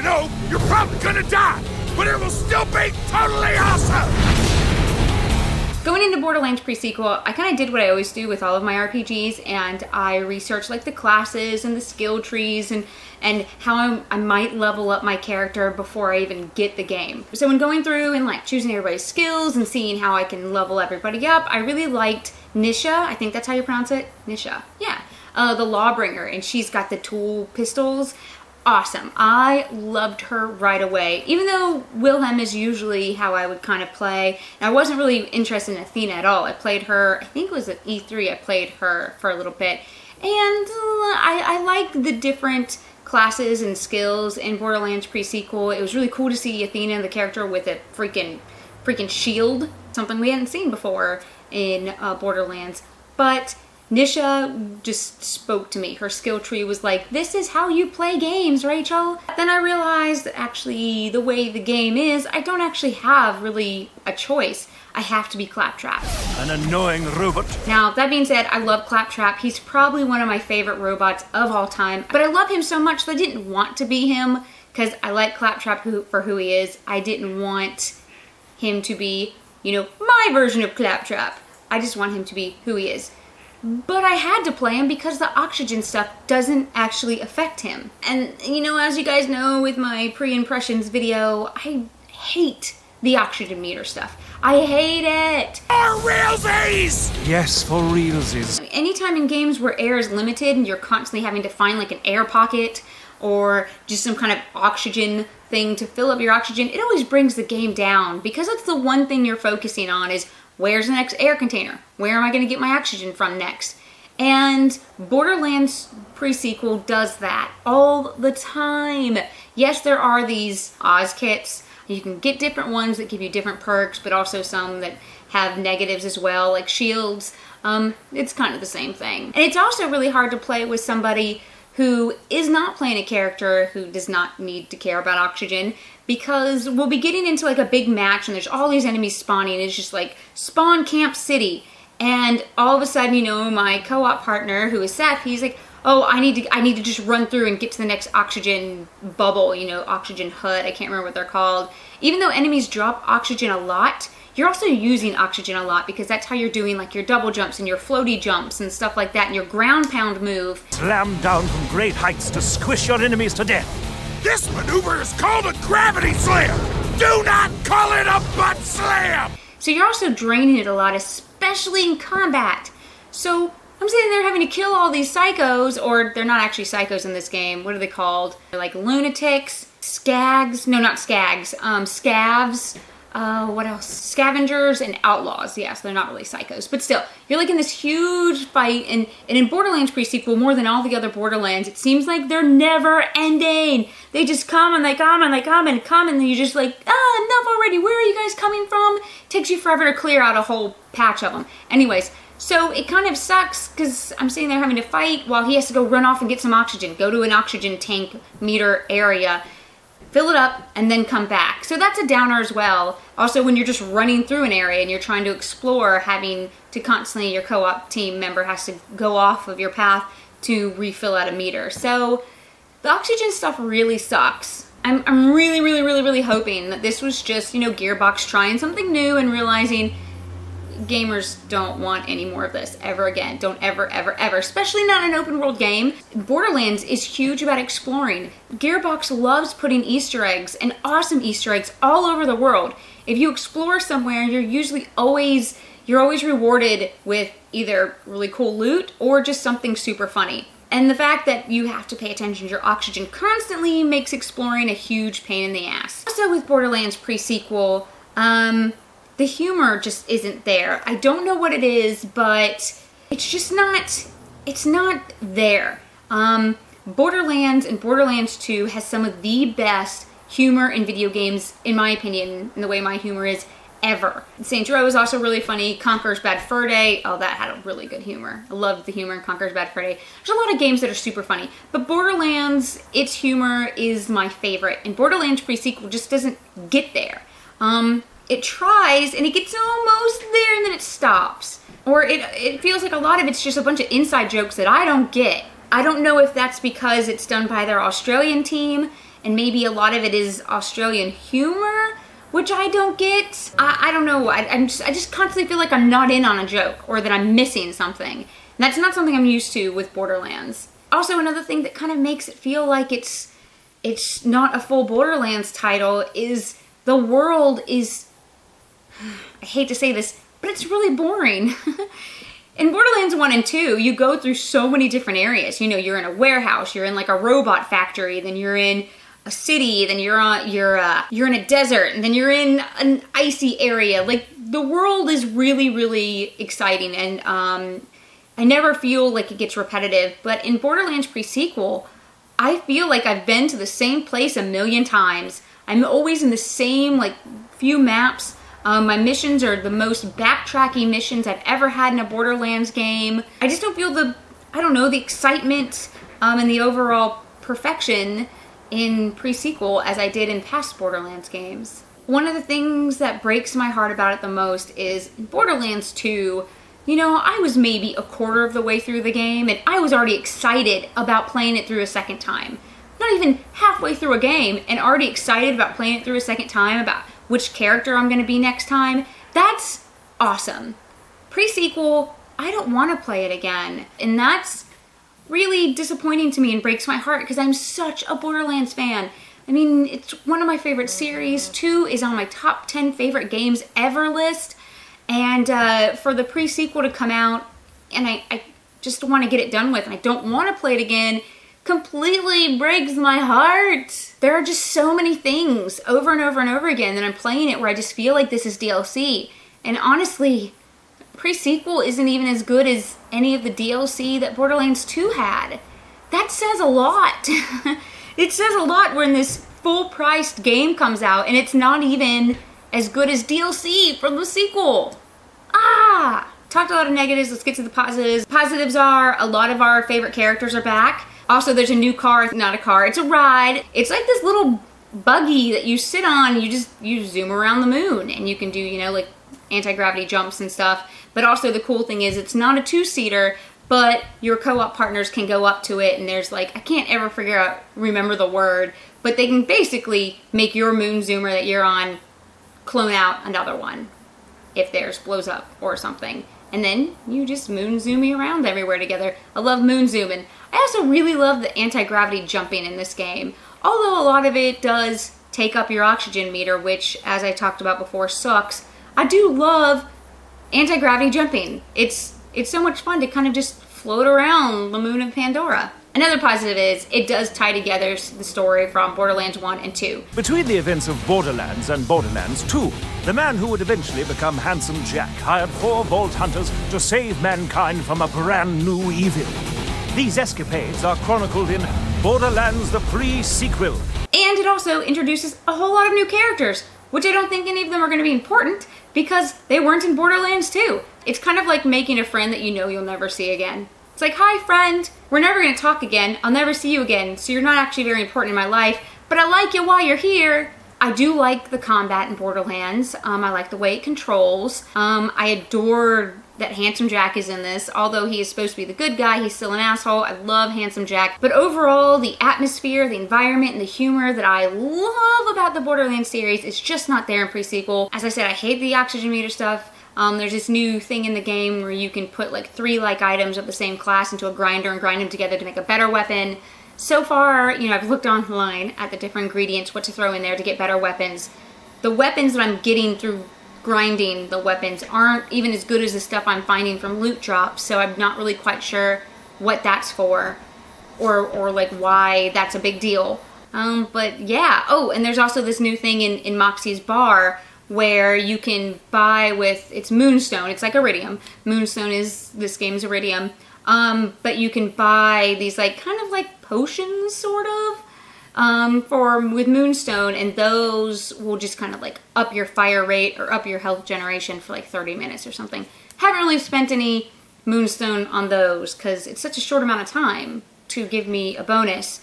know you're probably gonna die, but it will still be totally awesome! Going into Borderlands pre-sequel, I kind of did what I always do with all of my RPGs, and I researched like the classes and the skill trees and how I might level up my character before I even get the game. So when going through and like choosing everybody's skills and seeing how I can level everybody up, I really liked Nisha. I think that's how you pronounce it. Nisha. Yeah. The Lawbringer, and she's got the tool pistols. Awesome. I loved her right away, even though Wilhelm is usually how I would kind of play. And I wasn't really interested in Athena at all. I played her, I think it was at E3, I played her for a little bit. And I liked the different classes and skills in Borderlands pre-sequel. It was really cool to see Athena, the character, with a freaking shield, something we hadn't seen before in Borderlands. But Nisha just spoke to me. Her skill tree was like, this is how you play games, Rachel. Then I realized that actually the way the game is, I don't actually have really a choice. I have to be Claptrap. An annoying robot. Now, that being said, I love Claptrap. He's probably one of my favorite robots of all time. But I love him so much that I didn't want to be him because I like Claptrap for who he is. I didn't want him to be, you know, my version of Claptrap. I just want him to be who he is. But I had to play him because the oxygen stuff doesn't actually affect him. And, you know, as you guys know with my pre-impressions video, I hate the oxygen meter stuff. I hate it! For realsies! Yes, for realsies. Anytime in games where air is limited and you're constantly having to find like an air pocket or just some kind of oxygen thing to fill up your oxygen, it always brings the game down because that's the one thing you're focusing on is where's the next air container? Where am I going to get my oxygen from next? And Borderlands pre-sequel does that all the time. Yes, there are these Oz kits. You can get different ones that give you different perks, but also some that have negatives as well, like shields. It's kind of the same thing. And it's also really hard to play with somebody who is not playing a character who does not need to care about oxygen, because we'll be getting into like a big match and there's all these enemies spawning. It's just like spawn camp city, and all of a sudden, you know, my co-op partner, who is Seth, he's like, oh, I need to just run through and get to the next oxygen bubble, you know, oxygen hut. I can't remember what they're called. Even though enemies drop oxygen a lot, you're also using oxygen a lot because that's how you're doing like your double jumps and your floaty jumps and stuff like that, and your ground pound move. Slam down from great heights to squish your enemies to death. This maneuver is called a gravity slam! Do not call it a butt slam! So you're also draining it a lot, especially in combat. So I'm sitting there having to kill all these psychos, or they're not actually psychos in this game. What are they called? They're like lunatics, skags, no, not skags, scavs, what else? Scavengers and outlaws. Yeah, so they're not really psychos, but still, you're like in this huge fight, and in Borderlands pre-sequel, more than all the other Borderlands, it seems like they're never ending. They just come and they come and they come and come, and then you're just like, enough already. Where are you guys coming from? It takes you forever to clear out a whole patch of them. Anyways, so it kind of sucks because I'm sitting there having to fight while he has to go run off and get some oxygen, go to an oxygen tank meter area, fill it up, and then come back. So that's a downer as well. Also, when you're just running through an area and you're trying to explore, having to constantly, your co-op team member has to go off of your path to refill out a meter. So the oxygen stuff really sucks. I'm really hoping that this was just, you know, Gearbox trying something new and realizing gamers don't want any more of this ever again. Don't ever, especially not an open world game. Borderlands is huge about exploring. Gearbox loves putting Easter eggs and awesome Easter eggs all over the world. If you explore somewhere, you're always rewarded with either really cool loot or just something super funny. And the fact that you have to pay attention to your oxygen constantly makes exploring a huge pain in the ass. Also with Borderlands pre-sequel, the humor just isn't there. I don't know what it is, but it's just not, it's not there. Borderlands and Borderlands 2 has some of the best humor in video games, in my opinion, in the way my humor is, ever. Saints Row is also really funny. Conker's Bad Fur Day, oh, that had a really good humor. I loved the humor in Conker's Bad Fur Day. There's a lot of games that are super funny, but Borderlands, its humor is my favorite, and Borderlands pre-sequel just doesn't get there. It tries, and it gets almost there, and then it stops. Or it feels like a lot of it's just a bunch of inside jokes that I don't get. I don't know if that's because it's done by their Australian team, and maybe a lot of it is Australian humor, which I don't get. I don't know, I just constantly feel like I'm not in on a joke, or that I'm missing something. And that's not something I'm used to with Borderlands. Also, another thing that kind of makes it feel like it's not a full Borderlands title is the world is, I hate to say this, but it's really boring. In Borderlands 1 and 2, you go through so many different areas. You know, you're in a warehouse, you're in like a robot factory, then you're in a city, then you're in a desert, and then you're in an icy area. Like, the world is really, really exciting, and I never feel like it gets repetitive. But in Borderlands pre-sequel, I feel like I've been to the same place a million times. I'm always in the same, like, few maps. My missions are the most backtracky missions I've ever had in a Borderlands game. I just don't feel the excitement and the overall perfection in pre-sequel as I did in past Borderlands games. One of the things that breaks my heart about it the most is in Borderlands 2, you know, I was maybe a quarter of the way through the game and I was already excited about playing it through a second time. Not even halfway through a game and already excited about playing it through a second time, about which character I'm going to be next time. That's awesome. Pre-sequel, I don't want to play it again. And that's really disappointing to me and breaks my heart because I'm such a Borderlands fan. I mean, it's one of my favorite series. 2 is on my top 10 favorite games ever list. And for the pre-sequel to come out, and I just want to get it done with, and I don't want to play it again, completely breaks my heart. There are just so many things over and over and over again that I'm playing it where I just feel like this is DLC. And honestly, pre-sequel isn't even as good as any of the DLC that Borderlands 2 had. That says a lot. It says a lot when this full-priced game comes out and it's not even as good as DLC from the sequel. Talked a lot of negatives, let's get to the positives. Positives are a lot of our favorite characters are back. Also, there's a new car, not a car, it's a ride. It's like this little buggy that you sit on, you zoom around the moon and you can do, you know, like anti-gravity jumps and stuff. But also the cool thing is it's not a two-seater, but your co-op partners can go up to it and there's like, I can't ever remember the word, but they can basically make your moon zoomer that you're on clone out another one if theirs blows up or something. And then you just moon zoom me around everywhere together. I love moon zooming. I also really love the anti-gravity jumping in this game. Although a lot of it does take up your oxygen meter, which, as I talked about before, sucks. I do love anti-gravity jumping. It's so much fun to kind of just float around the moon of Pandora. Another positive is it does tie together the story from Borderlands 1 and 2. Between the events of Borderlands and Borderlands 2, the man who would eventually become Handsome Jack hired 4 Vault Hunters to save mankind from a brand new evil. These escapades are chronicled in Borderlands the Pre-Sequel. And it also introduces a whole lot of new characters, which I don't think any of them are going to be important because they weren't in Borderlands 2. It's kind of like making a friend that you know you'll never see again. It's like, hi friend, we're never going to talk again, I'll never see you again, so you're not actually very important in my life, but I like you while you're here. I do like the combat in Borderlands. I like the way it controls. I adore that Handsome Jack is in this. Although he is supposed to be the good guy, he's still an asshole. I love Handsome Jack. But overall, the atmosphere, the environment, and the humor that I love about the Borderlands series is just not there in pre-sequel. As I said, I hate the oxygen meter stuff. There's this new thing in the game where you can put like 3 like items of the same class into a grinder and grind them together to make a better weapon. So far, you know, I've looked online at the different ingredients, what to throw in there to get better weapons. The weapons that I'm getting through grinding the weapons aren't even as good as the stuff I'm finding from loot drops, so I'm not really quite sure what that's for or like why that's a big deal. But yeah, oh, and there's also this new thing in Moxie's bar where you can buy with, it's Moonstone, it's like Iridium. Moonstone is, this game's Iridium. But you can buy these like kind of like potions sort of with Moonstone, and those will just kind of like up your fire rate or up your health generation for like 30 minutes or something. Haven't really spent any Moonstone on those because it's such a short amount of time to give me a bonus.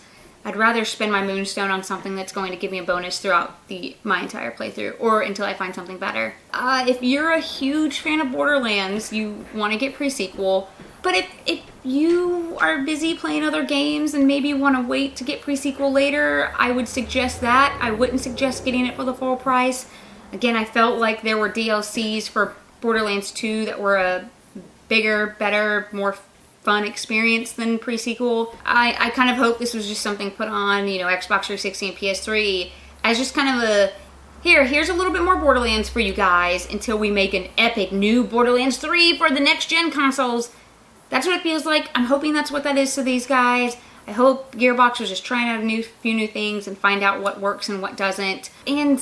I'd rather spend my Moonstone on something that's going to give me a bonus throughout my entire playthrough, or until I find something better. If you're a huge fan of Borderlands, you want to get pre-sequel, But if you are busy playing other games and maybe want to wait to get pre-sequel later, I would suggest that. I wouldn't suggest getting it for the full price. Again, I felt like there were DLCs for Borderlands 2 that were a bigger, better, more fun experience than pre-sequel. I kind of hope this was just something put on, you know, Xbox 360 and PS3 as just kind of a, here's a little bit more Borderlands for you guys until we make an epic new Borderlands 3 for the next gen consoles. That's what it feels like. I'm hoping that's what that is to these guys. I hope Gearbox was just trying out a few new things and find out what works and what doesn't. And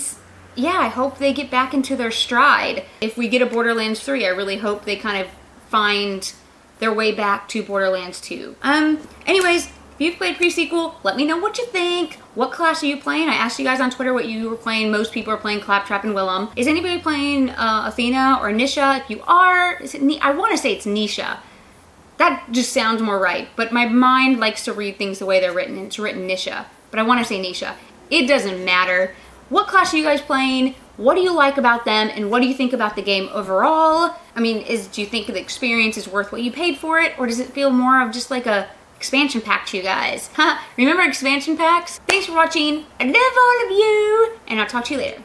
yeah, I hope they get back into their stride. If we get a Borderlands 3, I really hope they kind of find their way back to Borderlands 2. Anyways, if you've played pre-sequel, let me know what you think. What class are you playing? I asked you guys on Twitter what you were playing. Most people are playing Claptrap and Willem. Is anybody playing Athena or Nisha? If you are, is it I want to say it's Nisha. That just sounds more right, but my mind likes to read things the way they're written. It's written Nisha, but I want to say Nisha. It doesn't matter. What class are you guys playing? What do you like about them? And what do you think about the game overall? I mean, do you think the experience is worth what you paid for it? Or does it feel more of just like a expansion pack to you guys? Remember expansion packs? Thanks for watching. I love all of you. And I'll talk to you later.